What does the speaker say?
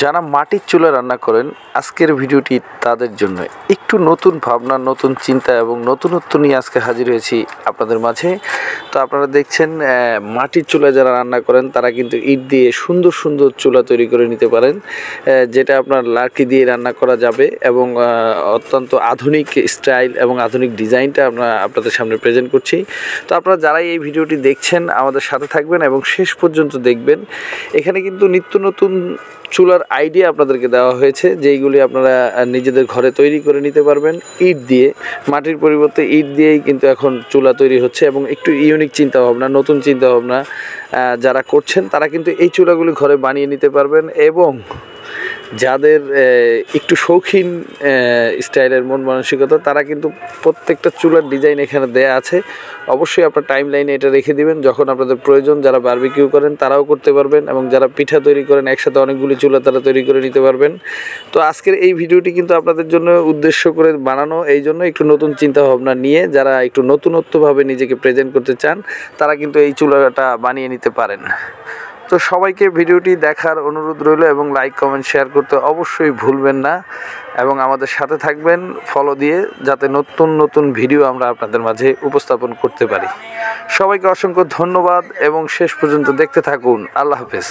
যারা মাটির চুলায় রান্না করেন আজকের ভিডিওটি তাদের জন্য। একটু নতুন ভাবনা, নতুন চিন্তা এবং নতুনত্ব নিয়ে আজকে হাজির হয়েছি আপনাদের মাঝে। তো আপনারা দেখছেন মাটির চুলায় যারা রান্না করেন তারা কিন্তু ইট দিয়ে সুন্দর সুন্দর চুলা তৈরি করে নিতে পারেন, যেটা আপনার লাকড়ি দিয়ে রান্না করা যাবে এবং অত্যন্ত আধুনিক স্টাইল এবং আধুনিক ডিজাইনটা আমরা আপনাদের সামনে প্রেজেন্ট করছি। তো আপনারা যারাই এই ভিডিওটি দেখছেন আমাদের সাথে থাকবেন এবং শেষ পর্যন্ত দেখবেন। এখানে কিন্তু নিত্য নতুন চুলার আইডিয়া আপনাদেরকে দেওয়া হয়েছে, যেইগুলি আপনারা নিজেদের ঘরে তৈরি করে নিতে পারবেন ইট দিয়ে। মাটির পরিবর্তে ইট দিয়েই কিন্তু এখন চুলা তৈরি হচ্ছে এবং একটু ইউনিক চিন্তাভাবনা, নতুন চিন্তাভাবনা যারা করছেন তারা কিন্তু এই চুলাগুলি ঘরে বানিয়ে নিতে পারবেন। এবং যাদের একটু শৌখিন স্টাইলের মন মানসিকতা তারা কিন্তু প্রত্যেকটা চুলার ডিজাইন এখানে দেয়া আছে। অবশ্যই আপনার টাইম লাইনে এটা রেখে দিবেন, যখন আপনাদের প্রয়োজন যারা বারবিকিউ করেন তারাও করতে পারবেন এবং যারা পিঠা তৈরি করেন একসাথে অনেকগুলি চুলা তারা তৈরি করে নিতে পারবেন। তো আজকের এই ভিডিওটি কিন্তু আপনাদের জন্য উদ্দেশ্য করে বানানো, এই জন্য একটু নতুন চিন্তা ভাবনা নিয়ে যারা একটু নতুনত্বভাবে নিজেকে প্রেজেন্ট করতে চান তারা কিন্তু এই চুলাটা বানিয়ে নিতে পারেন। তো সবাইকে ভিডিওটি দেখার অনুরোধ রইল এবং লাইক কমেন্ট শেয়ার করতে অবশ্যই ভুলবেন না এবং আমাদের সাথে থাকবেন ফলো দিয়ে, যাতে নতুন নতুন ভিডিও আমরা আপনাদের মাঝে উপস্থাপন করতে পারি। সবাইকে অসংখ্য ধন্যবাদ এবং শেষ পর্যন্ত দেখতে থাকুন। আল্লাহ হাফেজ।